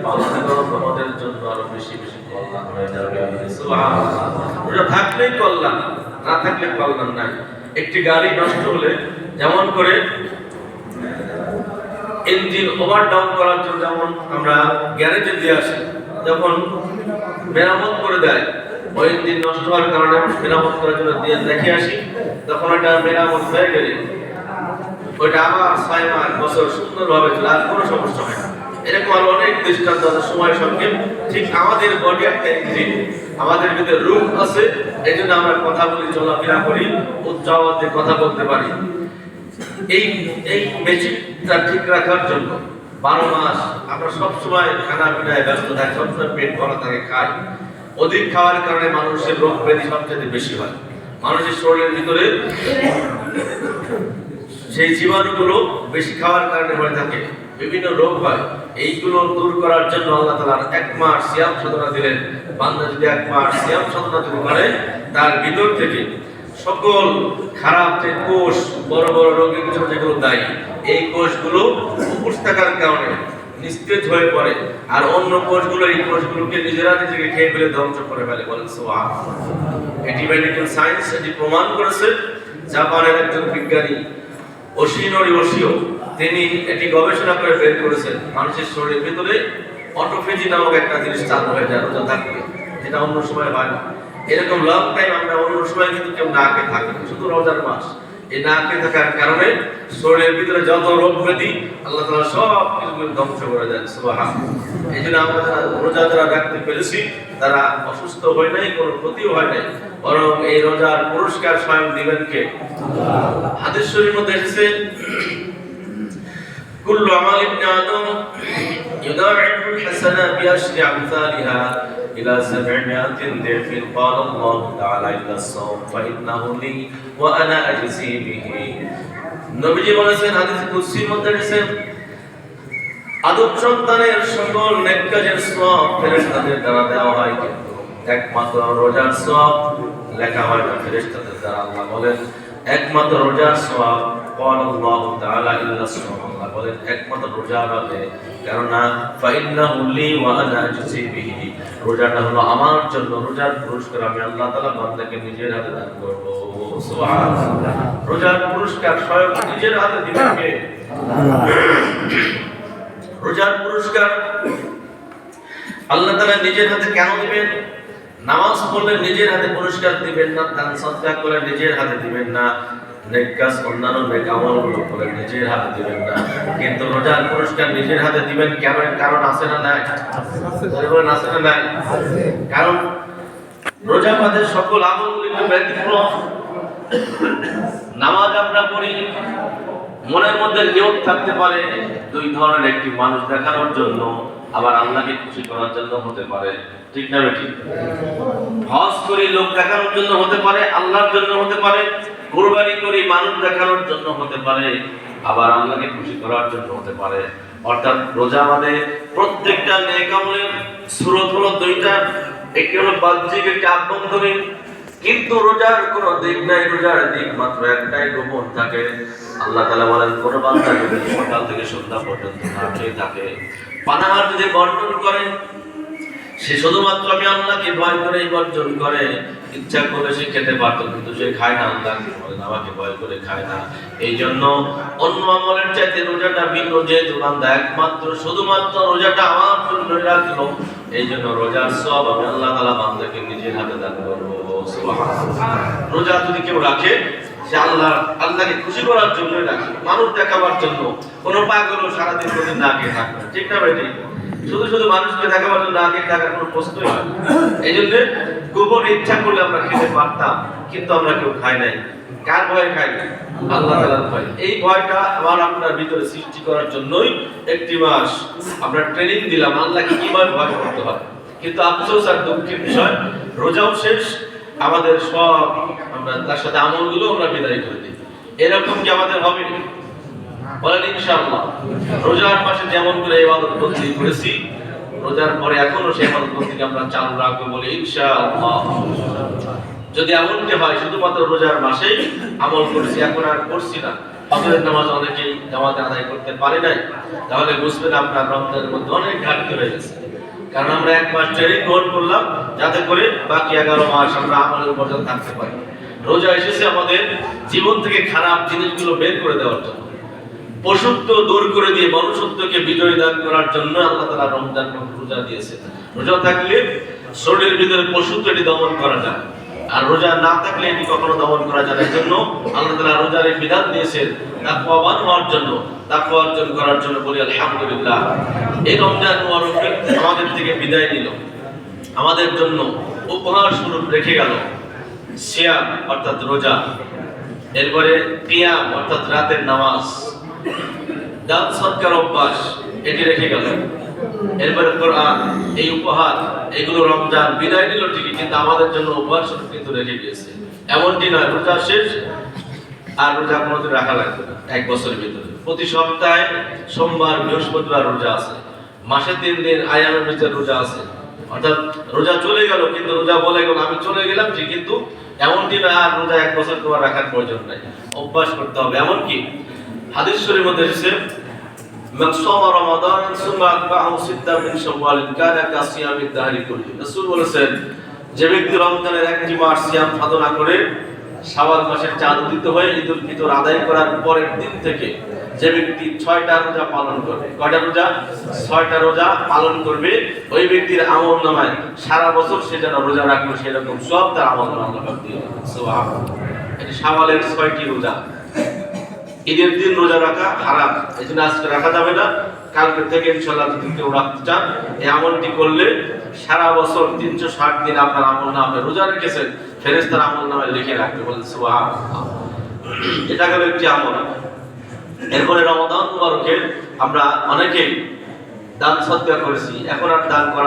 পালন করো, তোমাদের জন্য আরো বেশি বেশি কল্যাণ হয়ে যাবে। সুবহানাল্লাহ। রোজা থাকলেই কল্যাণ, না থাকলে কল্যাণ নাই। একটি গাড়ি নষ্ট হলে যেমন করে ইঞ্জিন ওভারডাউন করার জন্য যেমন আমরা গ্যারেজে দিয়ে আসি, যখন মেরামত করে দেয়, ওই ইঞ্জিন নষ্ট হওয়ার কারণে মেরামত করার জন্য দিয়ে দেখে আসি, তখন ওটা মেরামত হয়ে গেলে ওইটা আবার 6 মাস বছর সুন্দরভাবে চলে, আর কোনো সমস্যা হয় না। এরকম আরো অনেক দৃষ্টান্ত আছে সময়ের সঙ্গে। ঠিক আমাদের বডি একটা ইঞ্জিন, আমাদের ভিতরে রূপ আছে, এই জন্য আমরা কথা বলি, চলাফেরা করি, উচ্চ আওয়াজে কথা বলতে পারি। এই এই মেশিনটা ঠিক রাখার জন্য 12 মাস আমরা সবসময় খানা পিনায় ব্যস্ত থাকি, সবসময় পেট ভরা থাকে, খাই। অধিক খাওয়ার কারণে মানুষের রোগ ব্যাধি সবচেয়ে বেশি হয়। মানুষের শরীরের ভিতরে সেই জীবাণুগুলো বেশি খাওয়ার কারণে হয়ে থাকে, বিভিন্ন রোগ হয়। এইগুলো দূর করার জন্য আল্লাহ তাআলা 1 মাস সিয়াম সাধনা দিলেন। বান্দা যদি 1 মাস সিয়াম সাধনা যদি করে, তার ভিতর থেকে সকল খারাপ যে কোষ, বড় বড় রোগের জন্য যেগুলো দায়ী, এই কোষগুলো উপোস থাকার কারণে নিস্তেজ হয়ে পড়ে, আর অন্য কোষগুলো এই কোষগুলোকে নিজেরা নিজেকে খেয়ে ফেলে ধ্বংস করে ফেলে। বলেন সুবহানাল্লাহ। এটি মেডিকেল সায়েন্স এটি প্রমাণ করেছে। জাপানের একজন বিজ্ঞানী ওশিনোরি ওশিও, তিনি এটি গবেষণা করে বের করেছেন, মানুষের শরীরের ভিতরে অটোফেজি নামক একটা জিনিস চালু হয়ে যায় রোজা থাকলে, যেটা অন্য সময় হয় না। এরকম লং টাইম আমরা অন্য সময় কিন্তু কেউ না খেয়ে থাকি, শুধু রোজার মাস এই না খেয়ে থাকার কারণে শরীরের ভিতরে যত রোগ ব্যাধি আল্লাহ তাআলা সব কিছু ধ্বংস করে দেন। সুবহানাল্লাহ। এই জন্য আমরা রোজা যারা রাখতে পেরেছি, তারা অসুস্থ হয় নাই, কোনো ক্ষতিও হয় নাই, বরং এই রোজার পুরস্কার স্বয়ং দিবেন কে? হাদিস শরীফের মধ্যে এসেছে, কুল্লু আমাল ইবনে আদম ইউদাইফুল হাসানা বিআশরি আমসালিহা ইলা 700 দিফিন ক্বালা আল্লাহু তাআলা ইল্লা আস-সাওম ফাইন্নাহু লি ওয়া আনা আজজি বিহি। নবীজি বলেছেন, হাদিস কুদসির মধ্যে এসেছে, আদম সন্তানের সকল নেক কাজের সওয়াব ফেরেশতাদের দ্বারা দেওয়া হয়, কিন্তু একমাত্র রোজার সওয়াব লেখা হয় না ফেরেশতাদের দ্বারা। আল্লাহ বলেন একমাত্র রোজার সওয়াব ক্বালা আল্লাহু তাআলা ইল্লা আস-সাওম, আল্লাহ বলেন একমাত্র রোজা হবে, কেননা ফাইন্নাহু লি ওয়া আনা আজজি বিহি, রোজাটা হলো আমার জন্য, রোজার পুরস্কার আমি আল্লাহ তাআলা বান্দাকে নিজের হাতে দান করব। সুবহানাল্লাহ। রোজার পুরস্কার স্বয়ং নিজের হাতে দিবেন কে? আল্লাহ। রোজার পুরস্কার আল্লাহ তাআলা নিজের হাতে কেন দিবেন? নামাজ পড়লে নিজের হাতে পুরস্কার দিবেন না, দান সদকা করে নিজের হাতে দিবেন না, নেক কাজ অন্যান্য নেক আমলগুলো করে নিজের হাতে দিবেন না, কিন্তু রোজার পুরস্কার নিজের হাতে দিবেন। কেন? কারণ আছে না নাই? বলেন আছে না নাই? কারণ রোজা আমাদের সকল আমলগুলিকে ব্যতিক্রম। নামাজ আমরা পড়ি, মনের মধ্যে নিয়ত থাকতে পারে 2 ধরনের, একটি মানুষ দেখানোর জন্য, আবার আল্লাহকে খুশি করার জন্য হতে পারে, ঠিক না ঠিক? হজ করি লোক দেখানোর জন্য হতে পারে, আল্লাহর জন্য হতে পারে। কুরবানি করি মানুষ দেখানোর জন্য হতে পারে, আবার আল্লাহকে খুশি করার জন্য হতে পারে। অর্থাৎ রোজা মানে প্রত্যেকটা নেক আমলের সূরত হলো 2টা, একটি হলো বাহ্যিক, একটি আভ্যন্তরীণ। কিন্তু রোজার কোনো দিক নাই, রোজার দিক মাত্র একটাই, গোপন থাকে। আল্লাহ তাআলা বলেন, কোন বান্দা যদি সকাল থেকে সন্ধ্যা পর্যন্ত না খেয়ে থাকে, পানাহার যদি বর্জন করে, সে শুধুমাত্র আমি আল্লাহকে ভয় করে বর্জন করে, ইচ্ছা করলে সে খেতে পারত, কিন্তু সে খায় না, আল্লাহকে বলেন আমাকে ভয় করে খায় না। এই জন্য অন্য আমলের চাইতে রোজাটা ভিন্ন, যেহেতু বান্দা একমাত্র শুধুমাত্র রোজাটা আমার জন্য রাখলো, এই জন্য রোজার সব আমি আল্লাহ তাআলা বান্দাকে নিজের হাতে দান করবো। সুবহানাল্লাহ। রোজা যদি কেউ রাখে, সে আল্লাহকে খুশি করার জন্য রাখে, মানুষ দেখাবার জন্য। কোনো পাগলও সারাদিন করে না খেয়ে থাকবে, ঠিক না ভাই? শুধু শুধু মানুষকে দেখাবার জন্য না খেয়ে থাকার কোনো প্রশ্নই হয়। এই জন্য গোপন ইচ্ছা করলে আমরা খেতে পারতাম, কিন্তু আমরা কেউ খাই নাই। কার ভয় খাই? আল্লাহ তাআলার ভয়। এই ভয়টা আমার আপনার ভিতরে সৃষ্টি করার জন্যই 1 মাস আমরা ট্রেনিং দিলাম আল্লাহকে কিভাবে ভয় করতে হয়। কিন্তু আফসোস আর দুঃখের বিষয়, রোজাও শেষ, আমাদের সব আমরা তার সাথে আমলগুলো আমরা বিদায় করে দিই। এরকম কি আমাদের হবে? বলেন ইনশাআল্লাহ। রোজার মাসে যেমন করে ইবাদত বন্দেগি করেছি, রোজার পরে এখনো সেই ইবাদত বন্দেগি আমরা চালু রাখবো বলে ইনশাআল্লাহ। যদি এমনটি হয় শুধুমাত্র রোজার মাসেই আমল করেছি, এখন আর করছি না, ফজরের নামাজ অনেকেই জামাতে আদায় করতে পারে নাই, তাহলে বুঝবেন আপনার রমজানের মধ্যে অনেক ঘাটতি হয়ে গেছে। কারণ আমরা 1 মাস ট্রেনিং গ্রহণ করলাম যাতে করে বাকি 11 মাস আমরা আমলের উপর থাকতে পারি। রোজা এসেছে আমাদের জীবন থেকে খারাপ জিনিসগুলো বের করে দেওয়ার জন্য, পশুত্ব দূর করে দিয়ে মনুষ্যত্বকে বিজয় দান করার জন্য আল্লাহ তাআলা রমজান রোজা দিয়েছেন। রোজা থাকলে শরীরের ভিতরে পশুত্বটি দমন করা যায়, আর রোজা না থাকলে এটি কখনো দমন করা যায় না। এর জন্য আল্লাহ তাআলা রোজার এই বিধান দিয়েছেন তাকওয়াবান হওয়ার জন্য, তাকওয়া অর্জন করার জন্য। বলি আলহামদুলিল্লাহ। এই রমজান মুবারক আমাদের থেকে বিদায় নিল, আমাদের জন্য উপহার স্বরূপ রেখে গেল সিয়াম অর্থাৎ রোজা, এরপরে কিয়াম অর্থাৎ রাতের নামাজ, দান সৎকার অভ্যাস এটি রেখে গেল, এরপরে কোরআন। এই উপহার এগুলো রমজান বিদায় নিল ঠিকই, কিন্তু আমাদের জন্য উপহার স্বরূপ কিন্তু রেখে গিয়েছে। এমনটি নয় রোজা শেষ আর রোজা কোনোদিন রাখা লাগবে না। 1 বছরের ভিতরে প্রতি সপ্তাহে সোমবার বৃহস্পতিবার রোজা আছে, মাসে 3 দিন আয়ামের ভিতরে রোজা আছে। অর্থাৎ রোজা চলে গেল, কিন্তু রোজা বলে গেল আমি চলে গেলাম ঠিক, কিন্তু এমনটি না আর রোজা 1 বছর তোমার রাখার প্রয়োজন নাই, অভ্যাস করতে হবে। এমনকি হাদিস শরীফের মধ্যে এসেছে মান সামা রমাদান সুম্মা আতবাহু সিত্তাম মিন শাওয়াল কানা কাসিয়ামিদ দাহরি কুল্লি। রাসূল বলেছেন, যে ব্যক্তি রমজানের 1টি মাস সিয়াম সাধনা করে শাওয়াল মাসের চাঁদ উদিত হয়ে ঈদুল ফিতর আদায় করার পরের দিন থেকে যে ব্যক্তি 6টা রোজা পালন করবে, কয়টা রোজা? 6টা রোজা পালন করবে, ওই ব্যক্তির আমলনামায় সারা বছর সে যেন রোজা রাখলো সেরকম সব তার আমলনামায় আল্লাহ দিয়ে দেবেন। সুবহানাল্লাহ। এটি শাওয়ালের 6টি রোজা। ঈদের দিন রোজা রাখা হারাম, এই জন্য আজকে রাখা যাবে না, কালকে থেকে ইনশাআল্লাহ যদি কেউ রাখতে চান এই আমলটি করলে সারা বছর 360 দিন আপনার আমলনামায় রোজা রেখেছেন ফেরেশতার আমলনামায় লিখে রাখবে। বলেন সুবহানাল্লাহ। এটা হলো একটি আমল। এরপরে রমাদান মুবারকে আমরা অনেকেই দান সদকা করেছি, এখন আর দান করা